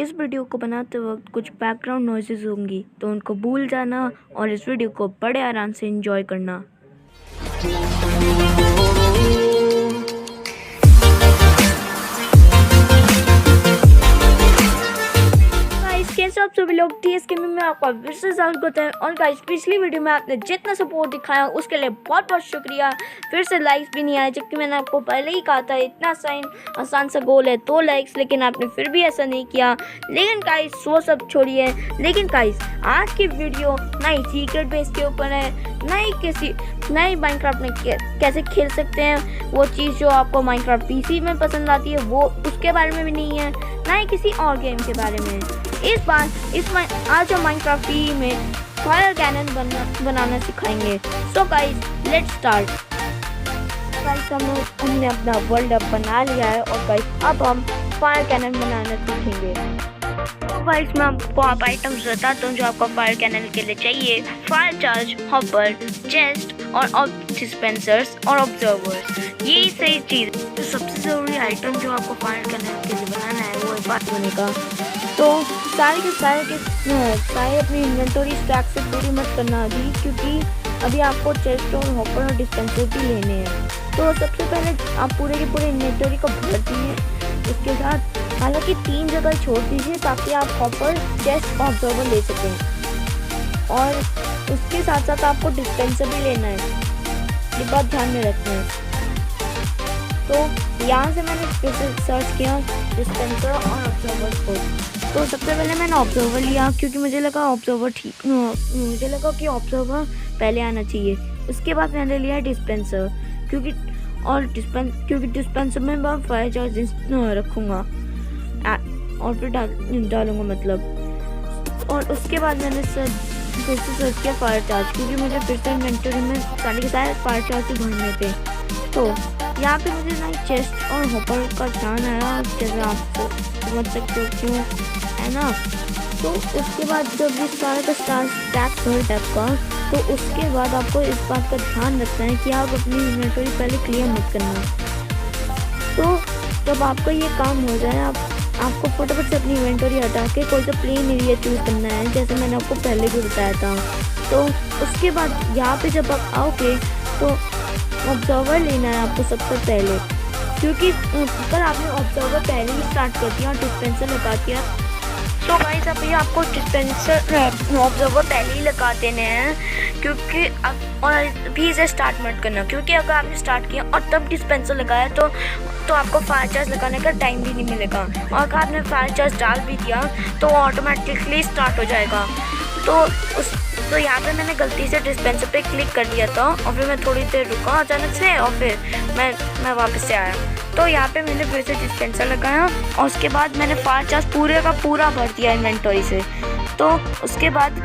इस वीडियो को बनाते वक्त कुछ बैकग्राउंड नॉइजेस होंगी, तो उनको भूल जाना और इस वीडियो को बड़े आराम से एंजॉय करना। कैसे आप सभी लोग TSK में आपका फिर से स्वागत करते हैं। और गाइस, पिछली वीडियो में आपने जितना सपोर्ट दिखाया उसके लिए बहुत बहुत शुक्रिया। फिर से लाइक्स भी नहीं आए, जबकि मैंने आपको पहले ही कहा था इतना आसान सा गोल है 2 लाइक्स, लेकिन आपने फिर भी ऐसा नहीं किया। लेकिन गाइस वो सब छोड़िए। लेकिन गाइस आज की वीडियो ना ही सीक्रेट बेस के ऊपर है, ना ही माइनक्राफ्ट में कैसे खेल सकते हैं वो चीज़ जो आपको माइनक्राफ्ट PC में पसंद आती है, वो उसके बारे में भी नहीं है, ना ही किसी और गेम के बारे में। आज हम माइनक्राफ्ट PE में फायर कैनन बनाना सिखाएंगे। So guys let's start. Guys हमने अपना वर्ल्ड अब बना लिया है और गाइस अब हम फायर कैनन बनाना सीखेंगे। तो गाइस मैं आपको आइटम्स बताता हूँ जो आपको फायर कैनन के लिए चाहिए। फायर चार्ज, हॉपर, चेस्ट और डिस्पेंसर्स और ऑब्जर्वर्स, यही सही चीज़। तो सबसे ज़रूरी आइटम जो आपको फायर कैनन के लिए बनाना है वो है बात होने का। तो सारे अपनी इन्वेंटरी स्टैक से पूरी मत करना अभी, क्योंकि अभी आपको चेस्ट और हॉपर और डिस्पेंसर भी लेने हैं। तो सबसे पहले आप पूरे के पूरे इन्वेंटरी को भर दीजिए। उसके साथ हालांकि 3 जगह छोड़ दीजिए ताकि आप हॉपर, चेस्ट और ऑब्जर्वर ले सकें। और उसके साथ साथ आपको डिस्पेंसर भी लेना है, ये बात ध्यान में रखना है। तो यहाँ से मैंने सर्च किया डिस्पेंसर और ऑब्जर्वर को। तो सबसे पहले मैंने ऑब्जर्वर लिया, क्योंकि मुझे लगा कि ऑब्जर्वर पहले आना चाहिए। उसके बाद मैंने लिया डिस्पेंसर, क्योंकि डिस्पेंसर में मैं फायर चार्ज रखूँगा और फिर डालूँगा मतलब। और उसके बाद मैंने फिर से सर्च किया फायर चार्ज, क्योंकि मुझे फिर से इन्वेंटरी में सारे के सारे फायर चार्ज ही भरने थे। तो यहाँ पे मुझे ना चेस्ट और हॉपर का ध्यान आया, जैसे आपको समझ सकते हो क्यों, है ना। तो उसके बाद जब ये सारा का स्टैक भर टाइप का, तो उसके बाद आपको इस बात का ध्यान रखना है कि आप अपनी इन्वेंटरी पहले क्लियर मत करना। तो जब आपका ये काम हो जाए, आपको फटाफट से अपनी इन्वेंटरी हटा के कोई सा प्लेन एरिया चूज़ करना है, जैसे मैंने आपको पहले भी बताया था। तो उसके बाद यहाँ पे जब आप आओगे तो ऑब्जर्वर लेना है आपको सबसे पहले, क्योंकि अगर आपने ऑब्जर्वर पहले ही स्टार्ट कर दिया और डिस्पेंसर लगा दिया, तो गाइस अभी आपको ऑब्जर्वर पहले ही लगा देने हैं, क्योंकि और अभी इसे स्टार्ट मत करना, क्योंकि अगर आपने स्टार्ट किया और तब डिस्पेंसर लगाया तो आपको फायर चार्ज लगाने का टाइम भी नहीं मिलेगा। और अगर आपने फायर चार्ज डाल भी दिया तो ऑटोमेटिकली स्टार्ट हो जाएगा। तो यहाँ पे मैंने गलती से डिस्पेंसर पे क्लिक कर दिया था और फिर मैं थोड़ी देर रुका अचानक से और फिर मैं वापस से आया। तो यहाँ पे मैंने फिर से डिस्पेंसर लगाया और उसके बाद मैंने फायर चार्ज पूरे का पूरा भर दिया इन्वेंटरी से। तो उसके बाद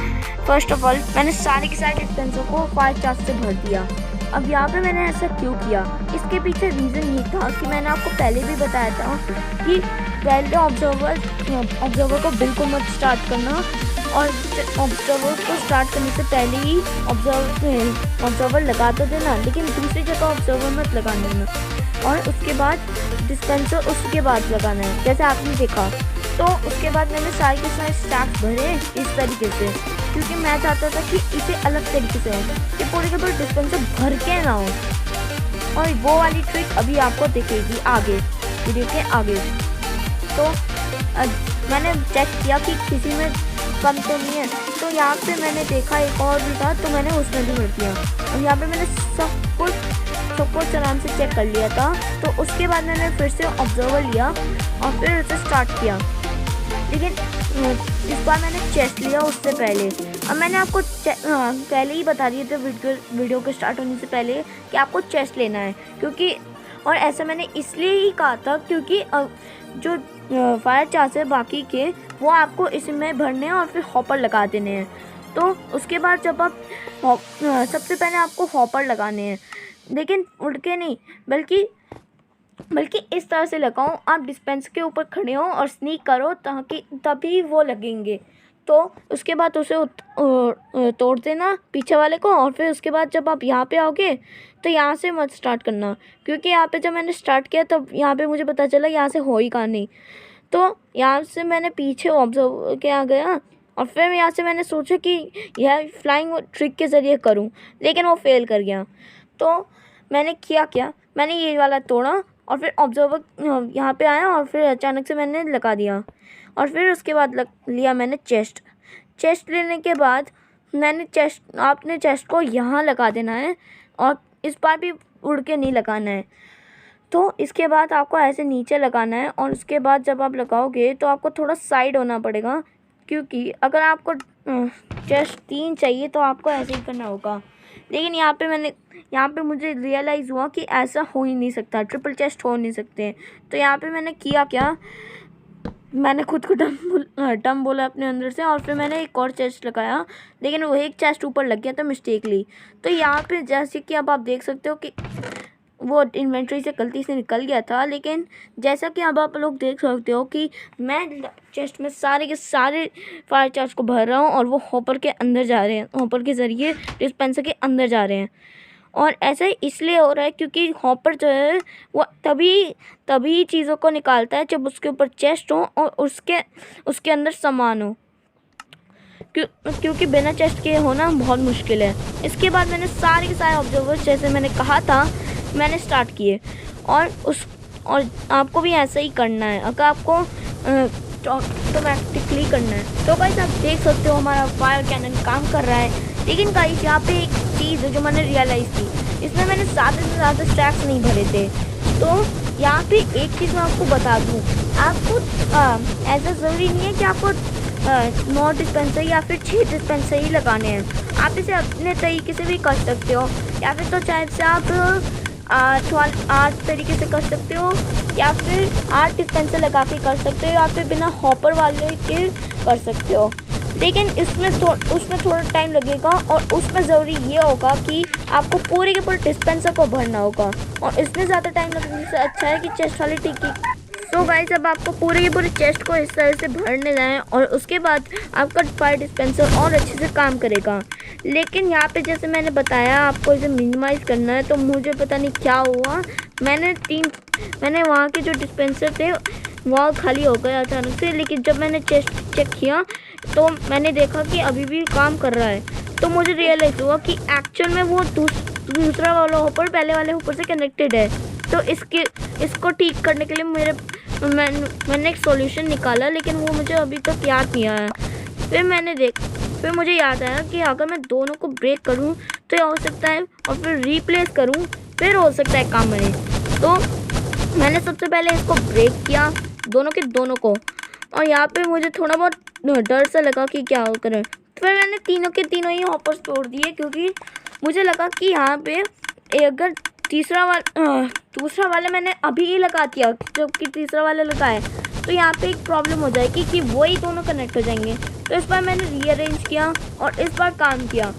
फर्स्ट ऑफ ऑल मैंने सारे के सारे डिस्पेंसर को फायर चार्ज से भर दिया। अब यहाँ पे मैंने ऐसा क्यों किया, इसके पीछे रीज़न ये था कि मैंने आपको पहले भी बताया था कि पहले ऑब्जर्वर को बिल्कुल मत स्टार्ट करना, और ऑब्जर्वर को स्टार्ट करने से पहले ही ऑब्जर्वर लगा तो देना, लेकिन दूसरी जगह ऑब्जर्वर मत लगाना देना, और उसके बाद डिस्पेंसर उसके बाद लगाना है, जैसे आपने देखा। तो उसके बाद मैंने सारे के सारे स्टैक्स भरे इस तरीके से, क्योंकि मैं चाहता था कि इसे अलग तरीके से हो, कि पूरे के पूरे डिस्पेंसर भर के ना हो। और वो वाली ट्रिक अभी आपको दिखेगी आगे, वीडियो के आगे। तो मैंने चेक किया कि किसी में कम तो नहीं है, तो यहाँ पे मैंने देखा एक और भी था, तो मैंने उसमें भी भर दिया। और यहाँ पे मैंने सब कुछ आराम से चेक कर लिया था। तो उसके बाद मैंने फिर से ऑब्जर्वर लिया और फिर उसे स्टार्ट किया, लेकिन इस बार मैंने चेस्ट लिया उससे पहले। अब मैंने आपको पहले ही बता दिए थे वीडियो के स्टार्ट होने से पहले कि आपको चेस्ट लेना है, क्योंकि और ऐसा मैंने इसलिए ही कहा था क्योंकि जो फायर चार्ज है बाकी के वो आपको इसमें भरने हैं और फिर हॉपर लगा देने हैं। तो उसके बाद जब आप सबसे पहले आपको हॉपर लगाने हैं, लेकिन उड़ के नहीं, बल्कि इस तरह से लगाओ, आप डिस्पेंसर के ऊपर खड़े हो और स्नीक करो, ताकि तभी वो लगेंगे। तो उसके बाद उसे तोड़ देना पीछे वाले को, और फिर उसके बाद जब आप यहाँ पे आओगे तो यहाँ से मत स्टार्ट करना, क्योंकि यहाँ पे जब मैंने स्टार्ट किया तब यहाँ पे मुझे पता चला यहाँ से हो ही कहाँ नहीं। तो यहाँ से मैंने पीछे ऑब्जर्व किया गया और फिर यहाँ से मैंने सोचा कि यह फ्लाइंग ट्रिक के ज़रिए करूँ, लेकिन वो फेल कर गया। तो मैंने किया क्या, मैंने ये वाला तोड़ा और फिर ऑब्जर्वर यहाँ पे आया और फिर अचानक से मैंने लगा दिया और फिर उसके बाद लिया मैंने चेस्ट लेने के बाद मैंने आपने चेस्ट को यहाँ लगा देना है और इस बार भी उड़ के नहीं लगाना है। तो इसके बाद आपको ऐसे नीचे लगाना है और उसके बाद जब आप लगाओगे तो आपको थोड़ा साइड होना पड़ेगा, क्योंकि अगर आपको चेस्ट 3 चाहिए तो आपको ऐसे ही करना होगा। लेकिन यहाँ पे मुझे रियलाइज़ हुआ कि ऐसा हो ही नहीं सकता, ट्रिपल चेस्ट हो नहीं सकते। तो यहाँ पे मैंने किया क्या, मैंने खुद को टर्म बोला अपने अंदर से और फिर मैंने एक और चेस्ट लगाया, लेकिन वो एक चेस्ट ऊपर लग गया था मिस्टेकली। तो यहाँ पे जैसे कि अब आप देख सकते हो कि वो इन्वेंट्री से गलती से निकल गया था, लेकिन जैसा कि अब आप लोग देख सकते हो कि मैं चेस्ट में सारे के सारे फायर चार्ज को भर रहा हूँ और वो हॉपर के अंदर जा रहे हैं, हॉपर के ज़रिए डिस्पेंसर के अंदर जा रहे हैं। और ऐसा इसलिए हो रहा है क्योंकि हॉपर जो है वो तभी चीज़ों को निकालता है जब उसके ऊपर चेस्ट हो और उसके अंदर सामान हो, क्योंकि बिना चेस्ट के होना बहुत मुश्किल है। इसके बाद मैंने सारे के सारे ऑब्जर्वर्स जैसे मैंने कहा था मैंने स्टार्ट किए और आपको भी ऐसा ही करना है। अगर आपको ऑटोमेटिकली करना है तो गाइस आप देख सकते हो हमारा फायर कैनन काम कर रहा है। लेकिन गाइस यहाँ पे एक चीज़ है जो मैंने रियलाइज़ की, इसमें मैंने ज़्यादा से ज़्यादा स्टैक्स नहीं भरे थे। तो यहाँ पे एक चीज़ मैं आपको बता दूँ, आपको ऐसा ज़रूरी नहीं है कि आपको 9 डिस्पेंसर या फिर 6 डिस्पेंसर ही लगाने हैं। आप इसे अपने तरीके से भी कर सकते हो, या फिर तो चाहे से आप 8 तरीके से कर सकते हो, या फिर 8 डिस्पेंसर लगा के कर सकते हो, या फिर बिना हॉपर वाले के कर सकते हो। लेकिन उसमें थोड़ा टाइम लगेगा और उसमें ज़रूरी ये होगा कि आपको पूरे के पूरे डिस्पेंसर को भरना होगा, और इसमें ज़्यादा टाइम लगने से अच्छा है कि चेस्ट वाली टिक्की। तो गाइस अब आपको पूरे के पूरे चेस्ट को इस तरह से भरने जाएं और उसके बाद आपका फायर डिस्पेंसर और अच्छे से काम करेगा। लेकिन यहाँ पे जैसे मैंने बताया आपको इसे मिनिमाइज़ करना है, तो मुझे पता नहीं क्या हुआ, मैंने वहाँ के जो डिस्पेंसर थे वहाँ खाली हो गया अचानक से। लेकिन जब मैंने चेस्ट चेक किया तो मैंने देखा कि अभी भी काम कर रहा है। तो मुझे रियलाइज़ हुआ कि एक्चुअल में वो दूसरा वाला हॉपर पहले वाले हॉपर से कनेक्टेड है। तो इसको ठीक करने के लिए मैंने एक सॉल्यूशन निकाला, लेकिन वो मुझे अभी तक याद नहीं आया। फिर मुझे याद आया कि अगर मैं दोनों को ब्रेक करूं तो ये हो सकता है, और फिर रिप्लेस करूं फिर हो सकता है काम बने। तो मैंने सबसे पहले इसको ब्रेक किया दोनों को, और यहाँ पे मुझे थोड़ा बहुत डर सा लगा कि क्या करें। फिर मैंने तीनों के तीनों ही हॉपर्स तोड़ दिए, क्योंकि मुझे लगा कि यहाँ पे अगर दूसरा वाला मैंने अभी ही लगा दिया जबकि तीसरा वाला लगा है तो यहाँ पे एक प्रॉब्लम हो जाएगी कि वही दोनों कनेक्ट हो जाएंगे। तो इस बार मैंने रीअरेंज किया और इस बार काम किया,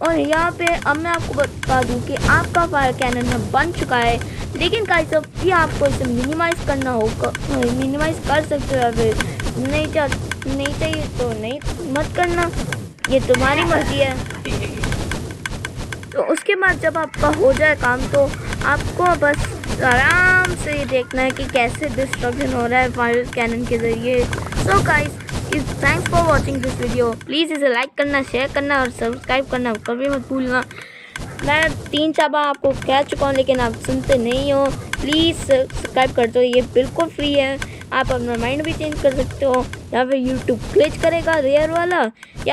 और यहाँ पे अब मैं आपको बता दूँ कि आपका फायर कैनन बन चुका है। लेकिन गाइस अब भी आपको इसे मिनिमाइज़ करना होगा, मिनिमाइज़ कर सकते हो, या फिर नहीं चाहिए तो नहीं मत करना, ये तुम्हारी मर्जी है। तो उसके बाद जब आपका हो जाए काम तो आपको बस आराम से ये देखना है कि कैसे डिस्ट्रक्शन हो रहा है फायर कैनन के ज़रिए। So guys thanks for watching this video. Please इसे लाइक करना, शेयर करना और सब्सक्राइब करना कभी मत भूलना। मैं 3-4 बार आपको कह चुका हूँ लेकिन आप सुनते नहीं हो। प्लीज़ सब्सक्राइब कर दो, ये बिल्कुल फ्री है। आप अपना माइंड भी चेंज कर सकते हो, या फिर यूट्यूब ग्लिच करेगा रेयर वाला, या